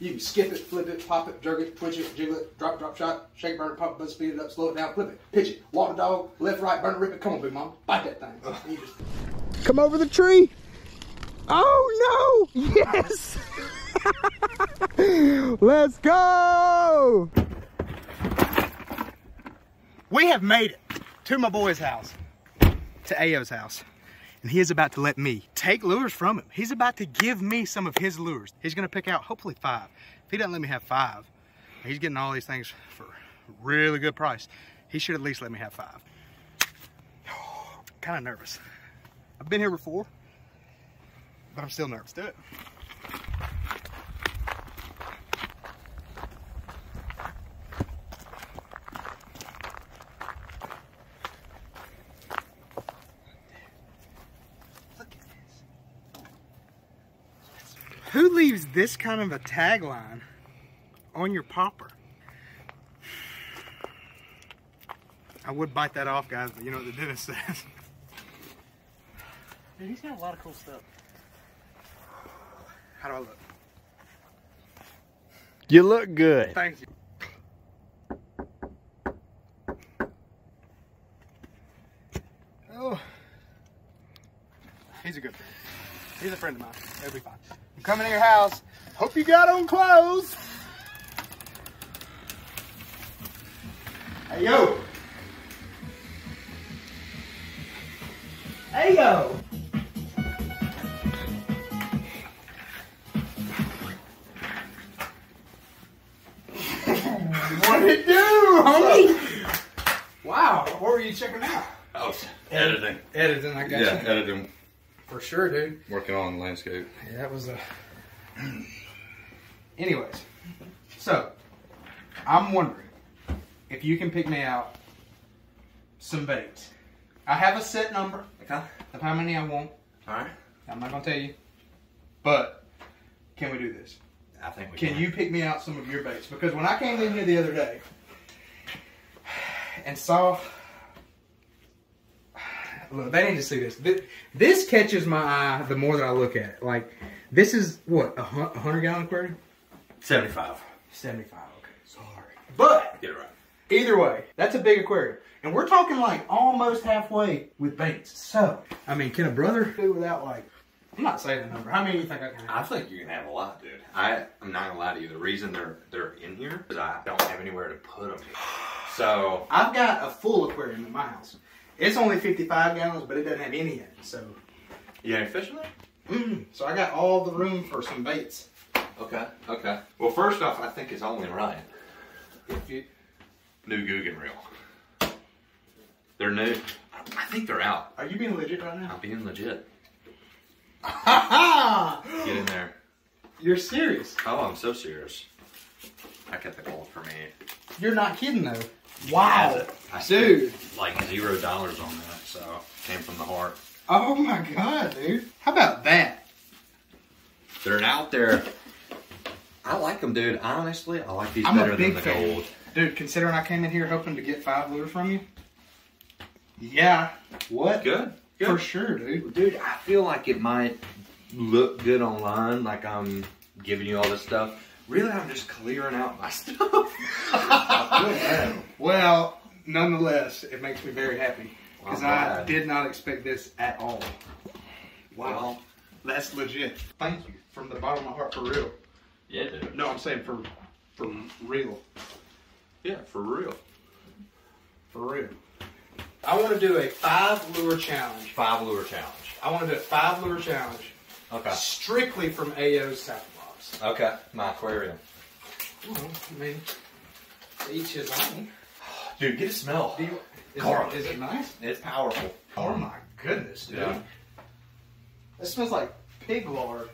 You can skip it, flip it, pop it, jerk it, twitch it, jiggle it, drop shot, shake, burn it, pop it, buzz, speed it up, slow it down, flip it, pitch it, walk the dog, left, right, burn it, rip it. Come on, big mama, bite that thing. You just... Come over the tree. Oh no! Yes! Let's go! We have made it to my boy's house, to Ayo's house. And he is about to let me take lures from him. He's about to give me some of his lures. He's gonna pick out hopefully 5. If he doesn't let me have 5, he's getting all these things for a really good price. He should at least let me have 5. Kind of nervous. I've been here before, but I'm still nervous. Do it. Who leaves this kind of a tagline on your popper? I would bite that off, guys, but you know what the dentist says. Dude, he's got a lot of cool stuff. How do I look? You look good. Thank you. Oh. He's a good friend. He's a friend of mine. It'll be fine. I'm coming to your house. Hope you got on clothes. Hey, yo. Hey, yo. What'd it do, homie? Wow. What were you checking out? Oh, editing. Editing, I got you. Yeah, editing. For sure, dude. Working on landscape. Yeah, that was a... Anyways, so, I'm wondering if you can pick me out some baits. I have a set number of how many I want. Alright. I'm not going to tell you. But, can we do this? I think we can. Can you pick me out some of your baits? Because when I came in here the other day and saw... Look, they need to see this. This catches my eye the more that I look at it. Like, this is, what, a 100-gallon aquarium? 75. 75, okay. Sorry. But, Get it right. Either way, that's a big aquarium. And we're talking like almost halfway with baits. So, I mean, can a brother do without like, I'm not saying the number. How many do you think I can have? I think you can have a lot, dude. I'm not gonna lie to you. The reason they're in here is I don't have anywhere to put them. So, I've got a full aquarium in my house. It's only 55 gallons, but it doesn't have any in it, so. You got any fish in there? So I got all the room for some baits. Okay, okay. Well, first off, I think it's only right. If you... New Guggen reel. They're new. I think they're out. Are you being legit right now? I'm being legit. Ha ha! Get in there. You're serious? Oh, I'm so serious. I kept the gold for me. You're not kidding though. Wow. I dude. Like $0 on that, so came from the heart. Oh my god, dude. How about that? They're out there. I like them, dude. Honestly, I like these better than the gold. Dude, considering I came in here hoping to get 5 lures from you. Yeah. What? Good. Good. For sure, dude. Dude, I feel like it might look good online, like I'm giving you all this stuff. Really, I'm just clearing out my stuff. Well, nonetheless, it makes me very happy. Because I did not expect this at all. Wow. Well, that's legit. Thank you. From the bottom of my heart, for real. Yeah, dude. No, I'm saying for real. Yeah, for real. For real. I want to do a 5 lure challenge. 5 lure challenge. I want to do a 5 lure challenge. Okay. Strictly from AYO's South Box. Okay. My aquarium. Well, I mean, each his own. Dude, get a smell. Is it nice? It's powerful. Oh my goodness, dude. Yeah. It smells like pig lard.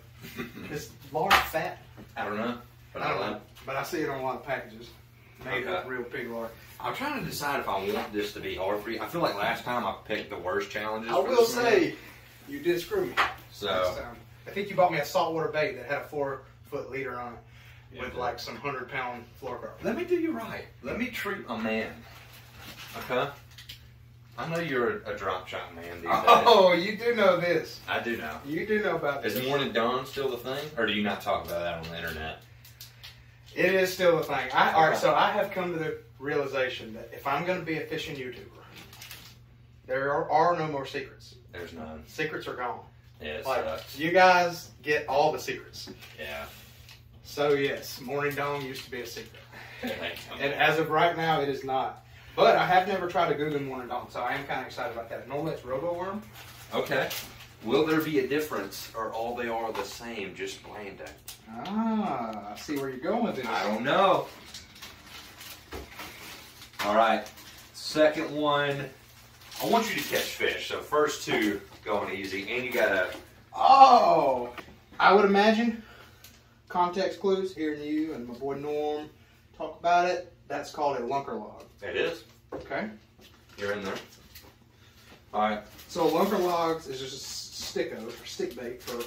It's lard fat. I don't know. But I don't know. But I see it on a lot of packages. Made with real pig lard. I'm trying to decide if I want this to be hard for you. I feel like last time I picked the worst challenges. I will say, you did screw me. So, I think you bought me a saltwater bait that had a 4-foot leader on it with like some 100-pound fluorocarbon. Let me do you right. Let me treat a man. Okay? I know you're a drop shot man these days. Oh, you do know this. I do know. You do know about this. Is morning dawn still the thing? Or do you not talk about that on the internet? It is still a thing. All right, so I have come to the realization that if I'm going to be a fishing YouTuber, there are no more secrets. There's none. Secrets are gone. Yeah, it Like, sucks. you guys get all the secrets. Yeah. So yes, Morning Dawn used to be a secret. And And as of right now, it is not. But I have never tried to Google Morning Dawn, so I am kind of excited about that. Normally it's Robo-Worm. Okay. Will there be a difference, or all they are the same, just branding? Ah, I see where you're going with this. I don't know. All right. Second one. I want you to catch fish. So first two going easy, and you gotta. Oh, I would imagine context clues. Hearing you and my boy Norm talk about it. That's called a lunker log. It is. Okay. You're in there. All right. So lunker logs is just a stick bait for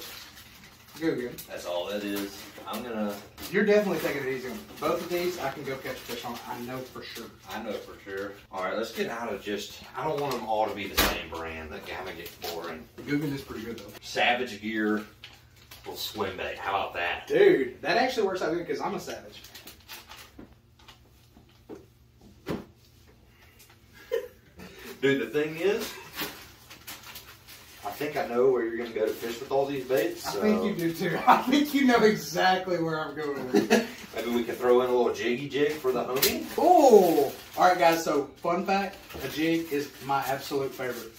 Guggen. That's all that is. I'm gonna. You're definitely taking it easy on both of these. I can go catch fish on. I know for sure. I know for sure. All right, let's get out of just. I don't want them all to be the same brand. That kind of gets boring. Guggen is pretty good though. Savage Gear will swim bait. How about that? Dude, that actually works out good because I'm a savage. Dude, the thing is, I think I know where you're going to go to fish with all these baits. So. I think you do too. I think you know exactly where I'm going with it. Maybe we can throw in a little jiggy jig for the homie. Oh! Alright guys, so fun fact, a jig is my absolute favorite.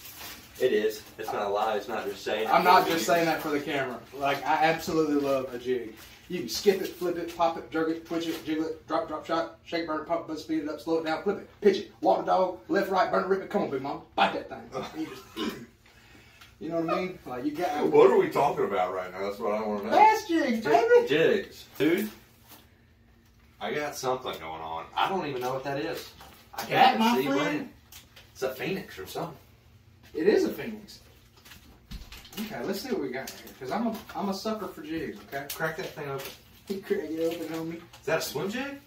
It is. It's not a lie. It's not just saying it. I'm not just saying that for the camera. Like, I absolutely love a jig. You can skip it, flip it, pop it, jerk it, twitch it, jiggle it, drop shot, shake, burn it, pop it, speed it up, slow it down, flip it, pitch it, walk the dog, left, right, burn it, rip it. Come on, big mama, bite that thing. You just, you know what I mean? Like, you got. What are we talking about right now? That's what I want to know. Bass jigs, baby. Jigs. Dude, I got something going on. I don't even know what that is. I can't That, even my see friend? what it is. It's a phoenix or something. It is a phoenix. Okay, let's see what we got here. Because I'm a sucker for jigs, okay? Crack that thing open. You crack it open, homie. Is that a swim jig?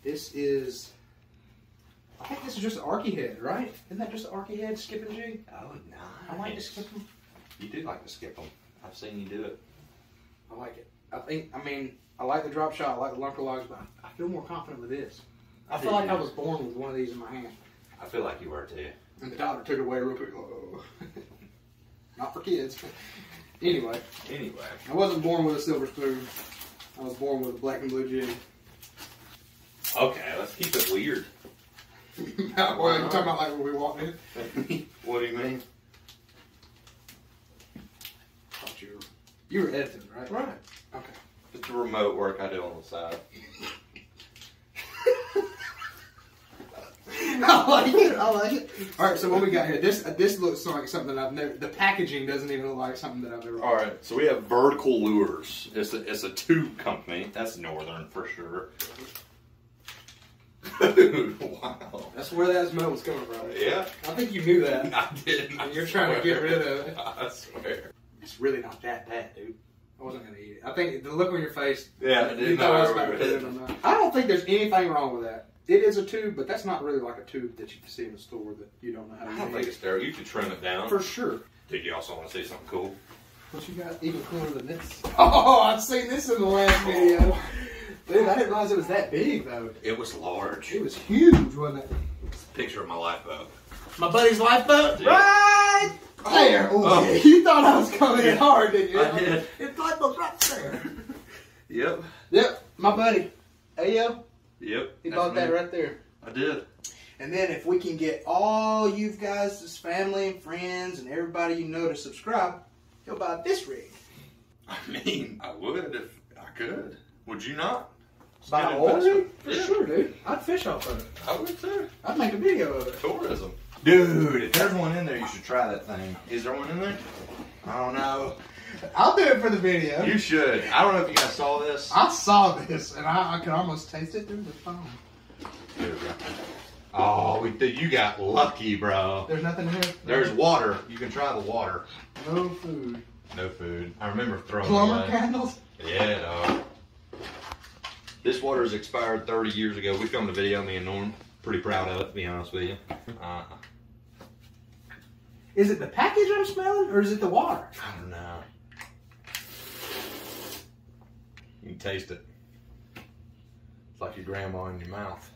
This is. I think this is just an arky head, right? Isn't that just an arky head skipping jig? Oh, nice. I like to skip them. You do like to skip them. I've seen you do it. I like it. I like the drop shot, I like the lunker logs, but I feel more confident with this. I feel like I was born with one of these in my hand. I feel like you were too. And the doctor took it away real quick. Oh. Not for kids. Anyway, I wasn't born with a silver spoon. I was born with a black and blue jig. Okay, let's keep it weird. Well, you talking about like when we walked in? What do you mean? Thought you were editing, right? Right. Okay. Just the remote work I do on the side. I like it. All right, so what we got here? This looks like something I've never. The packaging doesn't even look like something that I've ever. All right, so we have Vertical Lures. It's a tube company. That's Northern for sure. Dude, wow. That's where that smell was coming from. Yeah. I think you knew that. I did. And you're trying to get rid of it. I swear. It's really not that bad, dude. I wasn't gonna eat it. I think the look on your face. Yeah, I You didn't thought I was know about where to we put it were in my mouth. I don't think there's anything wrong with that. It is a tube, but that's not really like a tube that you can see in the store that you don't know how to I don't use. think it's terrible. You could trim it down. For sure. Dude, you also want to see something cool? What you got even cooler than this? Oh, I've seen this in the last video. Dude, I didn't realize it was that big, though. It was large. It was huge, wasn't it? It's a picture of my lifeboat. My buddy's lifeboat? Yeah. Right there. Oh. Yeah, you thought I was coming in hard, didn't you? I did. It's lifeboat's right there. Yep. Yep, my buddy. AYO. Yep. He That's bought that me. right there. I did. And then if we can get all you guys, his family and friends and everybody you know to subscribe, he'll buy this rig. I mean, I would if I could. Would you not? It's Buy good an old investment. rig? For Yeah. sure, dude. I'd fish off of it. I would too. I'd make a video of it. Tourism. Dude, if there's one in there, you should try that thing. Is there one in there? I don't know. I'll do it for the video. You should. I don't know if you guys saw this. I saw this and I could almost taste it through the phone. Oh, you got lucky, bro. There's nothing in here? There's water. You can try the water. No food. No food. I remember throwing it Plumber away. candles? Yeah, dog. This water is expired 30 years ago. We filmed a video, me and Norm. Pretty proud of it, to be honest with you. Is it the package I'm smelling or is it the water? I don't know. You can taste it. It's like your grandma in your mouth.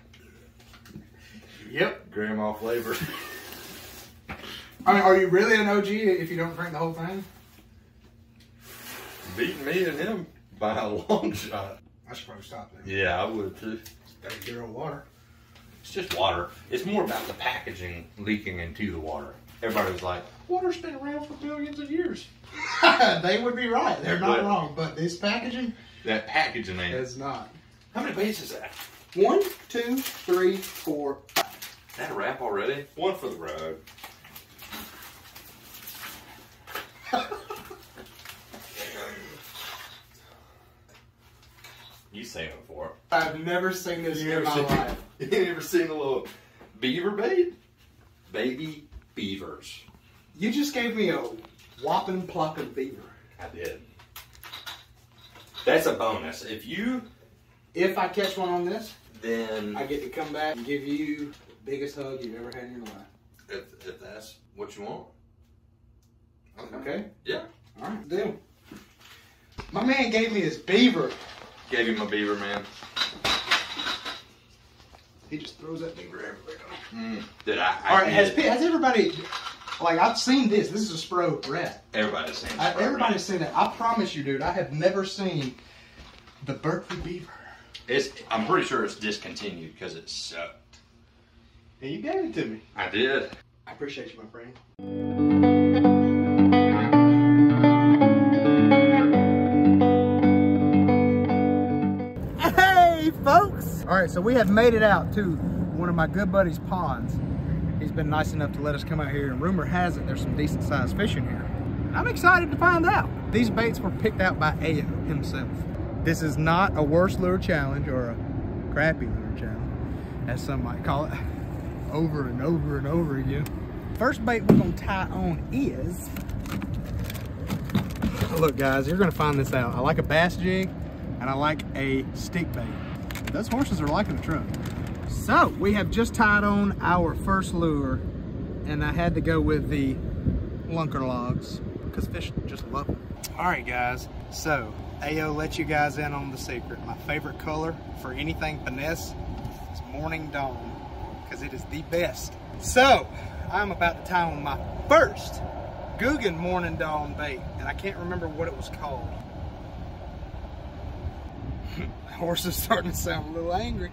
Yep. Grandma flavor. I mean, are you really an OG if you don't drink the whole thing? Beating me and him by a long shot. I should probably stop there. Yeah, I would too. Gotta get your own water. It's just water. It's more about the packaging leaking into the water. Everybody's like, water's been around for billions of years. They would be right. They're not wrong. But this packaging That packaging ain't. is not. How many baits is that? 1, 2, 3, 4, 5. Is that a wrap already? One for the road. You seen it before. I've never seen this in my life. You ain't ever seen a little beaver bait? Baby beavers. You just gave me a whopping pluck of beaver. I did. That's a bonus. If I catch one on this, Then I get to come back and give you the biggest hug you've ever had in your life. if that's what you want. Okay? Yeah. All right, deal. My man gave me his beaver. Gave him a beaver, man. He just throws that beaver everywhere. Did I? All right, has everybody, like, I've seen this. This is a Spro rat. Everybody's seen it. Everybody's seen it. I promise you, dude, I have never seen the Berkeley beaver. I'm pretty sure it's discontinued because it sucked. And you gave it to me. I did. I appreciate you, my friend. Hey, folks! All right, so we have made it out to one of my good buddy's ponds. He's been nice enough to let us come out here, and rumor has it there's some decent sized fish in here. I'm excited to find out. These baits were picked out by AYO himself. This is not a worst lure challenge or a crappy lure challenge, as some might call it, over and over and over again. First bait we're gonna tie on is, look guys, you're gonna find this out. I like a bass jig and I like a stick bait. Those horses are liking the truck. So we have just tied on our first lure, and I had to go with the lunker logs because fish just love them. All right guys, so AYO let you guys in on the secret. My favorite color for anything finesse is Morning Dawn, because it is the best. So I'm about to tie on my first Guggen Morning Dawn bait, and I can't remember what it was called. The horse is starting to sound a little angry.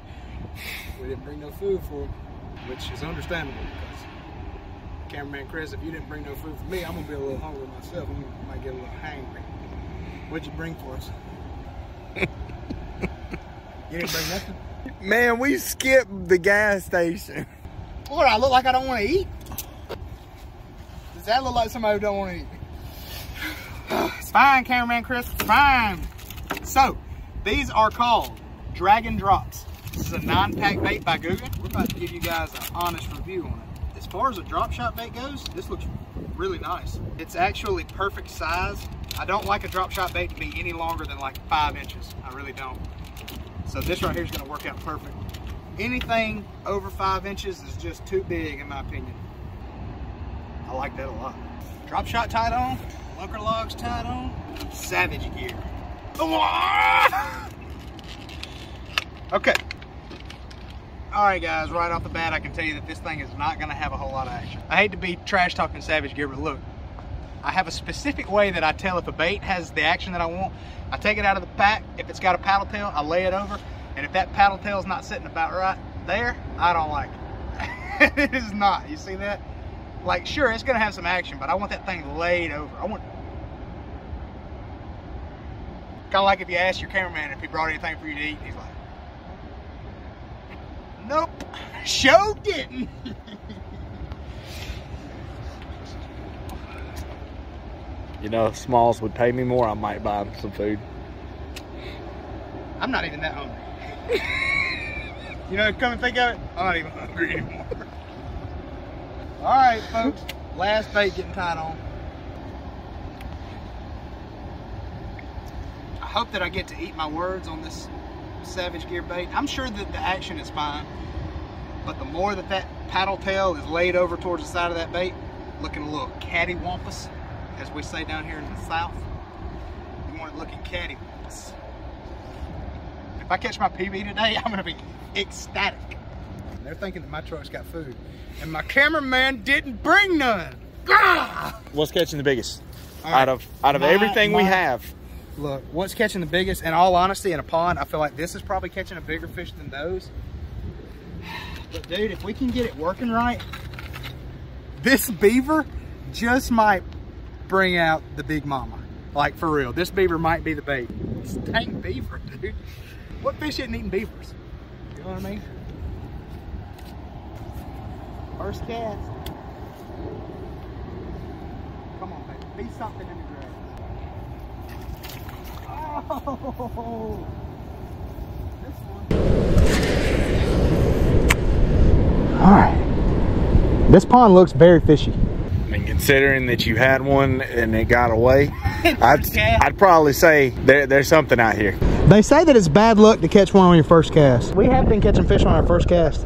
We didn't bring no food for him, which is understandable because cameraman Chris, if you didn't bring no food for me, I'm gonna be a little hungry myself. I might get a little hangry. What'd you bring for us? You didn't bring nothing? Man, we skipped the gas station. What, I look like I don't want to eat? Does that look like somebody who don't want to eat? It's fine, cameraman Chris, it's fine. So, these are called Dragon Drops. This is a 9-pack bait by Guggen. We're about to give you guys an honest review on it. As far as a drop shot bait goes, this looks really nice. It's actually perfect size. I don't like a drop shot bait to be any longer than like 5 inches. I really don't. So this right here is going to work out perfect. Anything over 5 inches is just too big in my opinion. I like that a lot. Drop shot tied on, lunker logs tied on, savage gear. Okay. Alright guys, right off the bat I can tell you that this thing is not going to have a whole lot of action. I hate to be trash talking savage gear, but look, I have a specific way that I tell if a bait has the action that I want. I take it out of the pack. If it's got a paddle tail, I lay it over. And if that paddle tail is not sitting about right there, I don't like it. It is not. You see that? Like, sure, it's going to have some action, but I want that thing laid over. I want... Kind of like if you ask your cameraman if he brought anything for you to eat, he's like, nope, sure didn't. You know, if Smalls would pay me more, I might buy him some food. I'm not even that hungry. You know, come and think of it, I'm not even hungry anymore. All right, folks, last bait getting tied on. I hope that I get to eat my words on this savage gear bait. I'm sure that the action is fine, but the more that that paddle tail is laid over towards the side of that bait, looking a little cattywampus, as we say down here in the South, you want it looking cattywampus. If I catch my PB today, I'm gonna be ecstatic. They're thinking that my truck's got food, and my cameraman didn't bring none. Ah! What's catching the biggest? Right. Out of everything we have. Look, what's catching the biggest, in all honesty, in a pond, I feel like this is probably catching a bigger fish than those. But dude, if we can get it working right, this beaver just might bring out the big mama. Like, for real, this beaver might be the bait. This dang beaver, dude. What fish isn't eating beavers? You know what I mean? First cast. Come on, baby. Be something in the grass. Oh! This one. All right. This pond looks very fishy. I mean, considering that you had one and it got away, I'd probably say there's something out here. They say that it's bad luck to catch one on your first cast. We have been catching fish on our first cast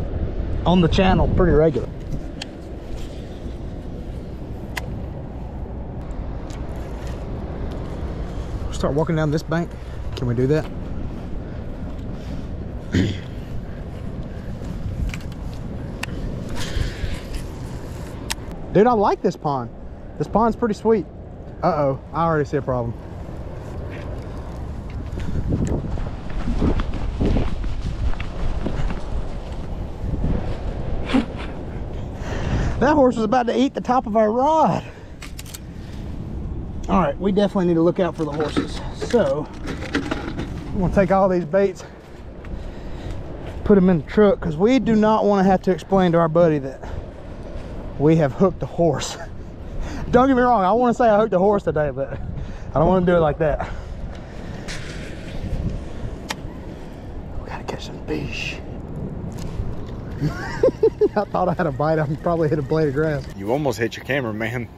on the channel pretty regular. Start walking down this bank. Can we do that? Dude, I like this pond. This pond's pretty sweet. Uh-oh, I already see a problem. That horse was about to eat the top of our rod. All right, we definitely need to look out for the horses. So, I'm gonna take all these baits, put them in the truck, because we do not want to have to explain to our buddy that we have hooked a horse. Don't get me wrong, I want to say I hooked a horse today, but I don't want to do it like that. We gotta catch some fish. I thought I had a bite. I probably hit a blade of grass. You almost hit your cameraman.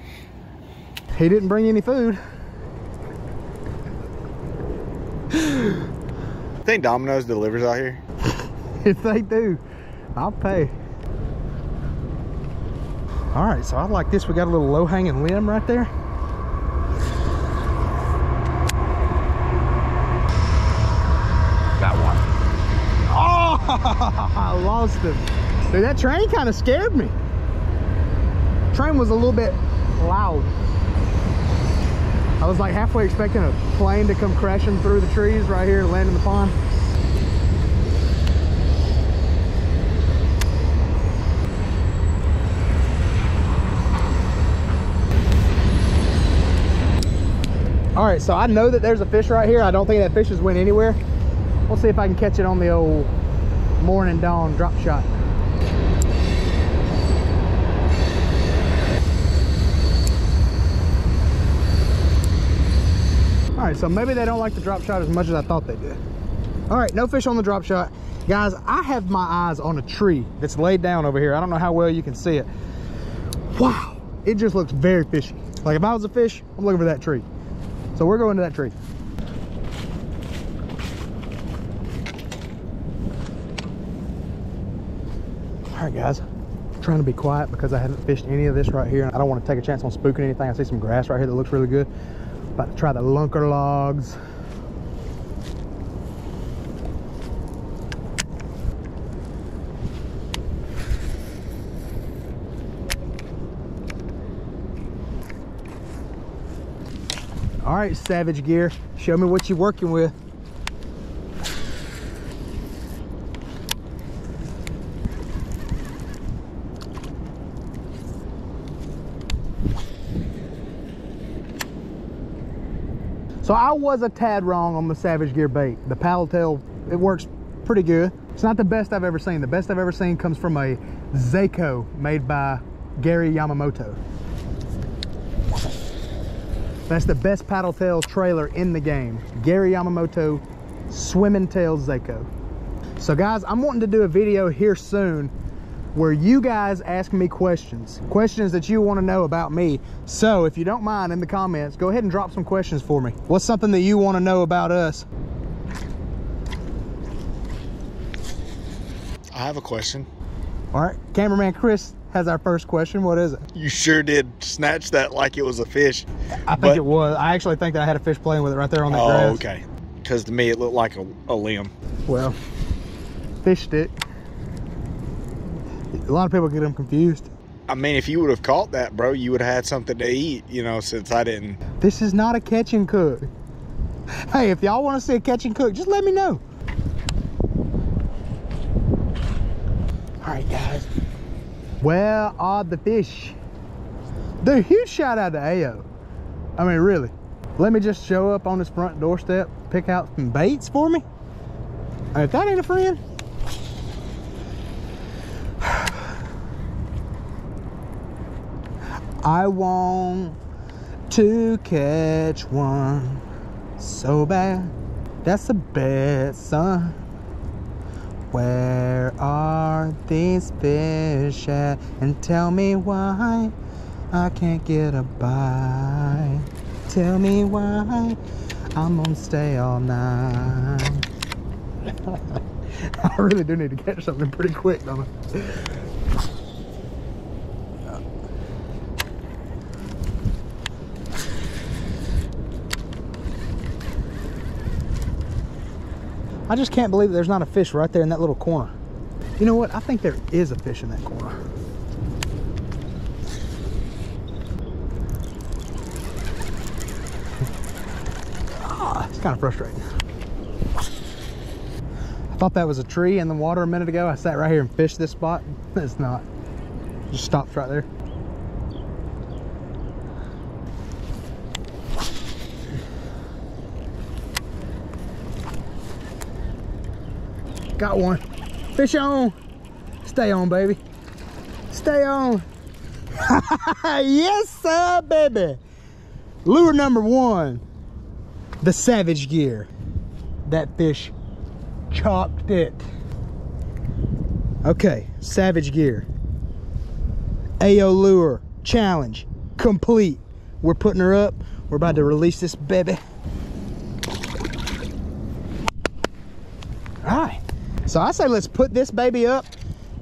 He didn't bring any food. Think Domino's delivers out here? If they do, I'll pay. All right, so I like this. We got a little low-hanging limb right there. Got one. Oh, I lost him. Dude, that train kind of scared me. Train was a little bit loud. I was like halfway expecting a plane to come crashing through the trees right here and land in the pond. All right, so I know that there's a fish right here. I don't think that fish has went anywhere. We'll see if I can catch it on the old morning dawn drop shot. All right, so maybe they don't like the drop shot as much as I thought they did. All right, no fish on the drop shot. Guys, I have my eyes on a tree that's laid down over here. I don't know how well you can see it. Wow, it just looks very fishy. Like if I was a fish, I'm looking for that tree. So we're going to that tree. All right, guys, I'm trying to be quiet because I haven't fished any of this right here. I don't want to take a chance on spooking anything. I see some grass right here that looks really good. About to try the lunker logs. All right, Savage Gear, show me what you're working with. So I was a tad wrong on the Savage Gear bait. The paddle tail, it works pretty good. It's not the best I've ever seen. The best I've ever seen comes from a Zako made by Gary Yamamoto. That's the best paddle tail trailer in the game. Gary Yamamoto Swimming Tail Zako. So guys, I'm wanting to do a video here soon where you guys ask me questions that you want to know about me. So if you don't mind, in the comments, go ahead and drop some questions for me. What's something that you want to know about us? I have a question. All right, cameraman Chris has our first question. What is it? You sure did snatch that like it was a fish. I think it was. I actually think that I had a fish playing with it right there on that grass. Oh, okay. because to me it looked like a limb. Well, fish stick. A lot of people get them confused. I mean, if you would have caught that, bro, you would have had something to eat, you know, since I didn't. This is not a catch and cook. Hey, if y'all want to see a catch and cook, just let me know. All right, guys. Where are the fish? Dude, huge shout out to AYO. I mean, really. Let me just show up on his front doorstep, pick out some baits for me. If that ain't a friend. I want to catch one so bad. That's the best, son. Where are these fish at? And tell me why I can't get a bite. Tell me why I'm gonna stay all night. I really do need to catch something pretty quick, don't I? I just can't believe there's not a fish right there in that little corner. You know what? I think there is a fish in that corner. It's kind of frustrating. I thought that was a tree in the water a minute ago. I sat right here and fished this spot. It's not. It just stops right there. Got one. Fish on. Stay on, baby. Stay on. Yes, sir, baby. Lure number one. The Savage Gear. That fish chopped it. Okay, Savage Gear. AYO lure challenge complete. We're putting her up. We're about to release this baby. All right. So I say let's put this baby up,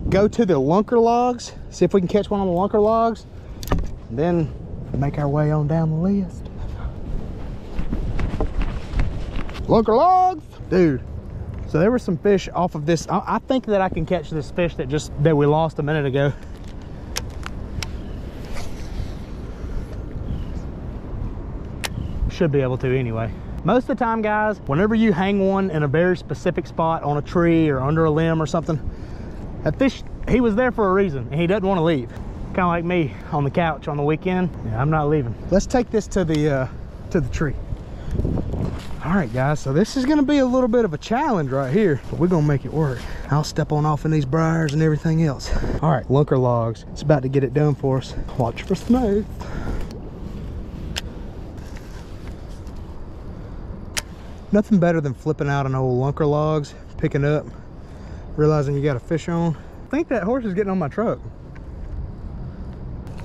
go to the lunker logs, see if we can catch one on the lunker logs, and then make our way on down the list. Lunker logs, dude. So there were some fish off of this. I think that I can catch this fish that we lost a minute ago. Should be able to anyway. Most of the time, guys, whenever you hang one in a very specific spot on a tree or under a limb or something, that fish, he was there for a reason and he doesn't want to leave. Kind of like me on the couch on the weekend. Yeah, I'm not leaving. Let's take this to the tree. All right, guys, so this is gonna be a little bit of a challenge right here, but we're gonna make it work. I'll step on off in these briars and everything else. All right, lunker logs. It's about to get it done for us. Watch for snakes. Nothing better than flipping out an old lunker logs, picking up, realizing you got a fish on. I think that horse is getting on my truck.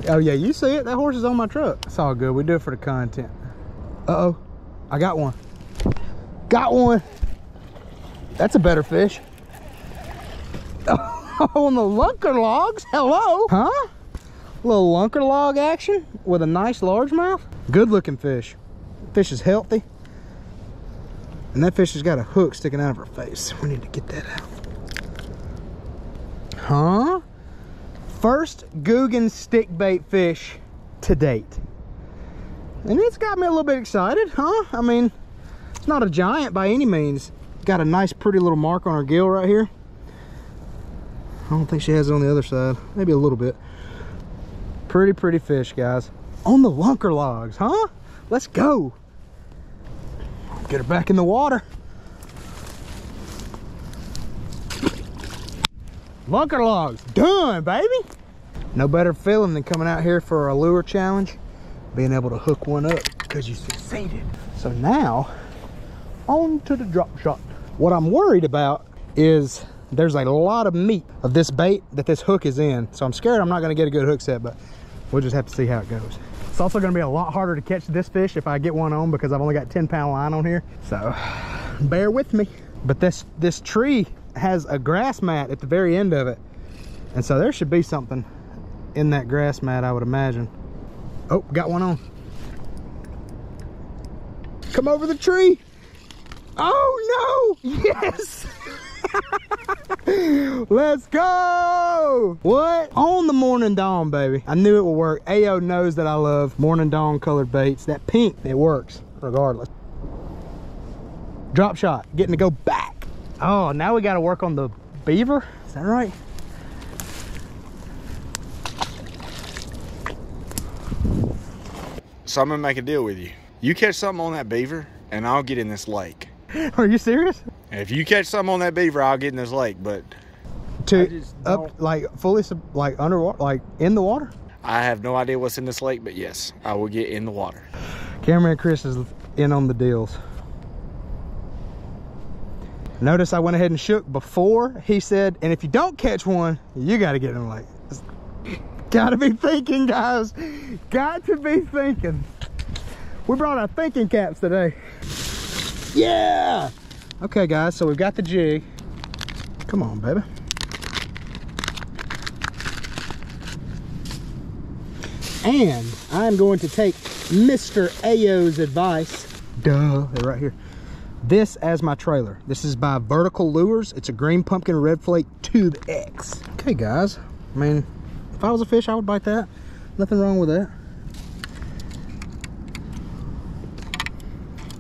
Oh yeah, you see it, that horse is on my truck. It's all good, we do it for the content. Uh-oh, I got one. Got one. That's a better fish. On the lunker logs, hello. Huh? Little lunker log action with a nice largemouth. Good looking fish. Fish is healthy. And that fish has got a hook sticking out of her face. We need to get that out. Huh? First Googan stick bait fish to date. And it's got me a little bit excited, huh? I mean, it's not a giant by any means. Got a nice pretty little mark on her gill right here. I don't think she has it on the other side. Maybe a little bit. Pretty fish, guys. On the lunker logs, huh? Let's go. Get her back in the water. Lunker logs, done, baby. No better feeling than coming out here for a lure challenge, being able to hook one up because you succeeded. So now, on to the drop shot. What I'm worried about is there's a lot of meat of this bait that this hook is in. So I'm scared I'm not gonna get a good hook set, but we'll just have to see how it goes. It's also gonna be a lot harder to catch this fish if I get one on because I've only got 10-pound line on here. So bear with me. But this tree has a grass mat at the very end of it. And so there should be something in that grass mat, I would imagine. Oh, got one on. Come over the tree. Oh no! Yes! Let's go! What? On the Morning Dawn, baby. I knew it would work. AYO knows that I love Morning Dawn colored baits. That pink, it works regardless. Drop shot, getting to go back. Oh, now we got to work on the beaver. Is that right? So I'm gonna make a deal with you. You catch something on that beaver, and I'll get in this lake. Are you serious? If you catch something on that beaver, I'll get in this lake. But To up, like fully, like underwater, like in the water? I have no idea what's in this lake, but yes, I will get in the water. Cameraman Chris is in on the deals. Notice I went ahead and shook before he said, and if you don't catch one, you got to get in the lake. Got to be thinking, guys. Got to be thinking. We brought our thinking caps today. Yeah. Okay, guys, so we've got the jig. Come on, baby. And I'm going to take Mr. AYO's advice. Duh, they're right here. This as my trailer. This is by Vertical Lures. It's a green pumpkin red flake tube X. Okay, guys. I mean, if I was a fish, I would bite that. Nothing wrong with that.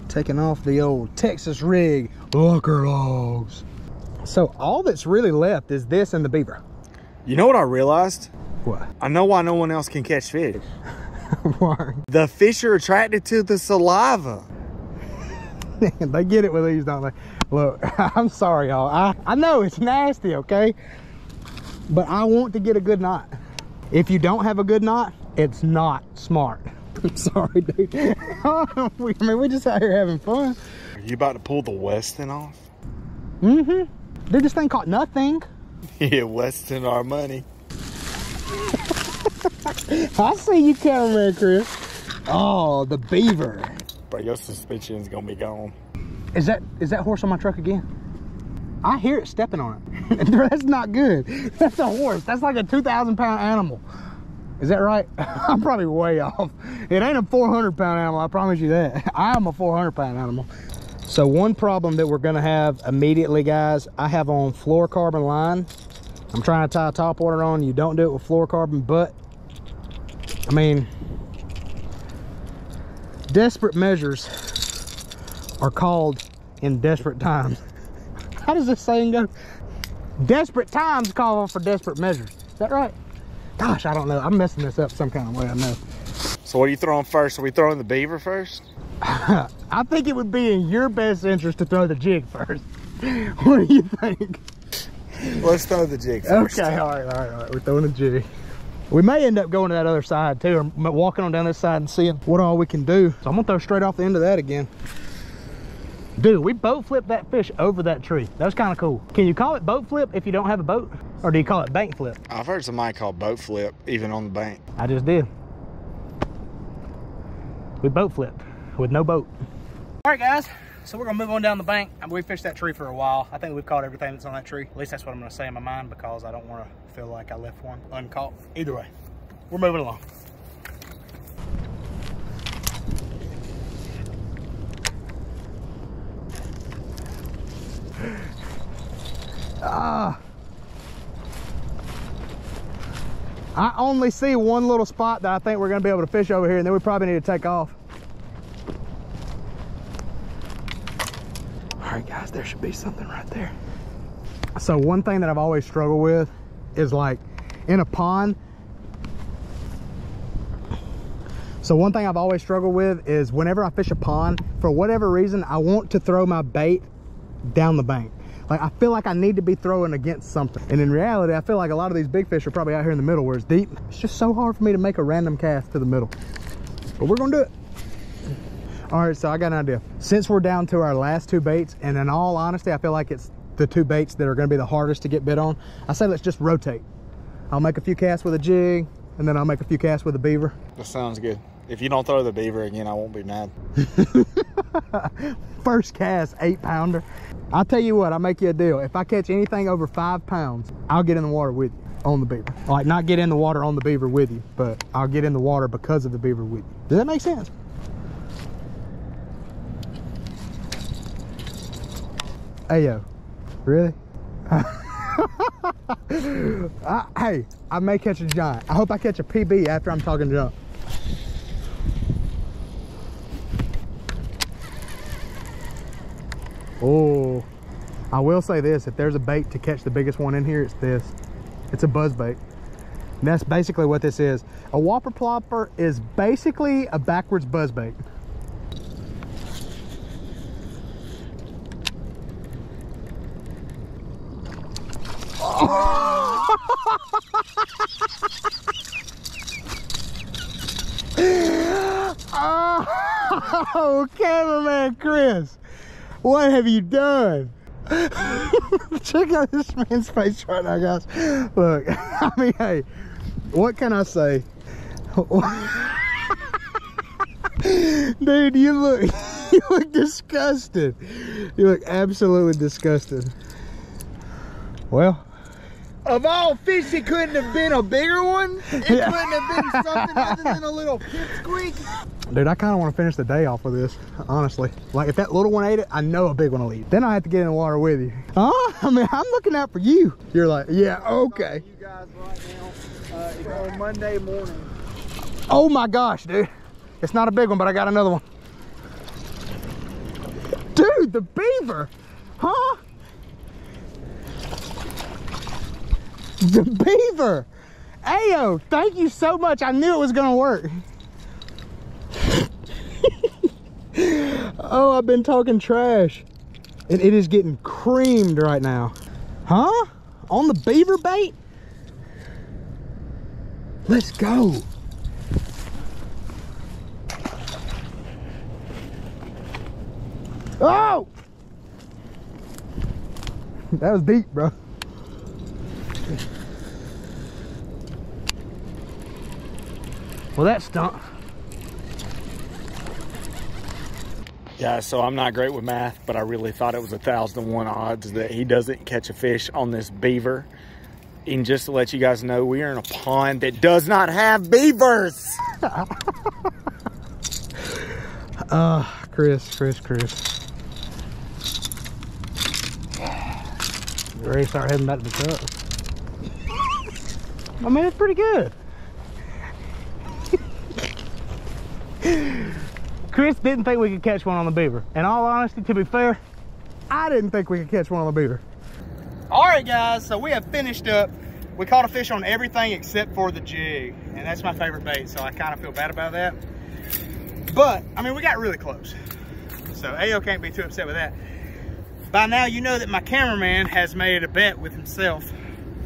Taking off the old Texas rig looker logs. So all that's really left is this and the beaver. You know what I realized? What? I know why no one else can catch fish. Why? The fish are attracted to the saliva. They get it with these, don't they? Look, I'm sorry, y'all. I know it's nasty, okay? But I want to get a good knot. If you don't have a good knot, it's not smart. I'm sorry, dude. I mean, we just out here having fun. Are you about to pull the Weston off? Mm-hmm. Dude, this thing caught nothing. Yeah, Weston our money. I see you, cameraman Chris. Oh, the beaver. But your suspension's gonna be gone. Is that horse on my truck again? I hear it stepping on it. That's not good. That's a horse. That's like a 2,000-pound animal. Is that right? I'm probably way off. It ain't a 400-pound animal, I promise you that. I am a 400-pound animal. So one problem that we're gonna have immediately, guys, I have on fluorocarbon line. I'm trying to tie a top water on. You don't do it with fluorocarbon, but I mean, desperate measures are called in desperate times. How does this saying go? Desperate times call for desperate measures. Is that right? Gosh, I don't know. I'm messing this up some kind of way, I know. So what are you throwing first? Are we throwing the beaver first? I think it would be in your best interest to throw the jig first. What do you think? Let's throw the jig first. Okay, all right. We're throwing a jig. We may end up going to that other side too, or walking on down this side and seeing what all we can do. So I'm gonna throw straight off the end of that again. Dude, we boat flipped that fish over that tree. That was kind of cool. Can you call it boat flip if you don't have a boat? Or do you call it bank flip? I've heard somebody call boat flip, even on the bank. I just did. We boat flipped with no boat. All right, guys. So we're gonna move on down the bank. We fished that tree for a while. I think we've caught everything that's on that tree. At least that's what I'm gonna say in my mind, because I don't wanna feel like I left one uncaught. Either way, we're moving along. I only see one little spot that I think we're gonna be able to fish over here, and then we probably need to take off. All right, guys, there should be something right there. So one thing that I've always struggled with is like in a pond. So one thing I've always struggled with is whenever I fish a pond, for whatever reason, I want to throw my bait down the bank. Like, I feel like I need to be throwing against something. And in reality, I feel like a lot of these big fish are probably out here in the middle where it's deep. It's just so hard for me to make a random cast to the middle. But we're gonna do it. All right, so I got an idea. Since we're down to our last two baits, and in all honesty, I feel like it's the two baits that are gonna be the hardest to get bit on, I say let's just rotate. I'll make a few casts with a jig, and then I'll make a few casts with a beaver. That sounds good. If you don't throw the beaver again, I won't be mad. First cast, 8-pounder. I'll tell you what, I'll make you a deal. If I catch anything over 5 pounds, I'll get in the water with you on the beaver. Like, not get in the water on the beaver with you, but I'll get in the water because of the beaver with you. Does that make sense? Ayo, really? Hey, I may catch a giant. I hope I catch a PB after I'm talking junk. Oh, I will say this, if there's a bait to catch the biggest one in here, it's this. It's a buzz bait. And that's basically what this is. A whopper plopper is basically a backwards buzz bait. Oh, cameraman Chris, what have you done? Check out this man's face right now, guys. Look, I mean, hey, what can I say? Dude, you look disgusted. You look absolutely disgusted. Well, Of all fish, it couldn't have been a bigger one. It couldn't have been something other than a little pipsqueak. dude, I kind of want to finish the day off with this, honestly. Like, if that little one ate it, I know a big one will eat. Then I have to get in the water with you. Huh? I mean, I'm looking out for you. You're like, yeah, okay. You guys right now, it's on Monday morning. Oh my gosh, dude. It's not a big one, but I got another one. Dude, the beaver. Huh? The beaver. Ayo, thank you so much. I knew it was gonna work. Oh, I've been talking trash. And it is getting creamed right now. Huh? On the beaver bait? Let's go. Oh! That was deep, bro. Well, that stunk. Yeah, so I'm not great with math, but I really thought it was 1,001 odds that he doesn't catch a fish on this beaver. And just to let you guys know, we are in a pond that does not have beavers. Chris. You ready to start heading back to the truck? I mean, it's pretty good. Chris didn't think we could catch one on the beaver. In all honesty, to be fair, I didn't think we could catch one on the beaver. All right, guys, so we have finished up. We caught a fish on everything except for the jig, and that's my favorite bait, so I kind of feel bad about that. But, I mean, we got really close. So Ayo can't be too upset with that. By now, you know that my cameraman has made a bet with himself.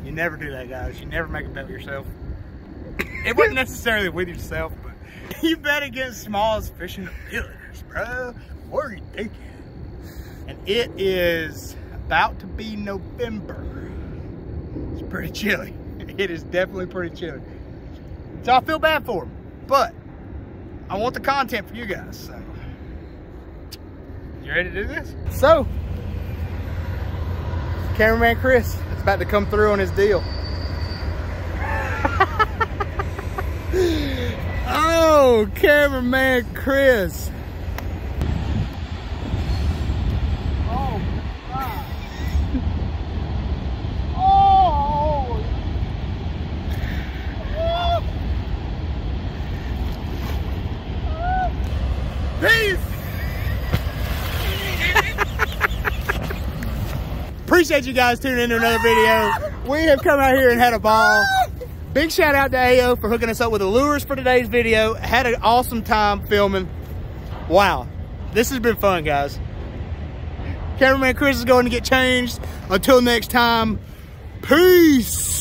You never do that, guys. You never make a bet with yourself. It wasn't necessarily with yourself, but you bet against smallest fishing abilities, bro. What are you thinking? And it is about to be November. It's pretty chilly. It is definitely pretty chilly. So I feel bad for him, but I want the content for you guys, so. You ready to do this? So, cameraman Chris is about to come through on his deal. Oh, cameraman Chris. Oh, God. Oh. Peace. Appreciate you guys tuning into another video. We have come out here and had a ball. Big shout out to Ayo for hooking us up with the lures for today's video. Had an awesome time filming. Wow, this has been fun, guys. Cameraman Chris is going to get changed. Until next time, peace.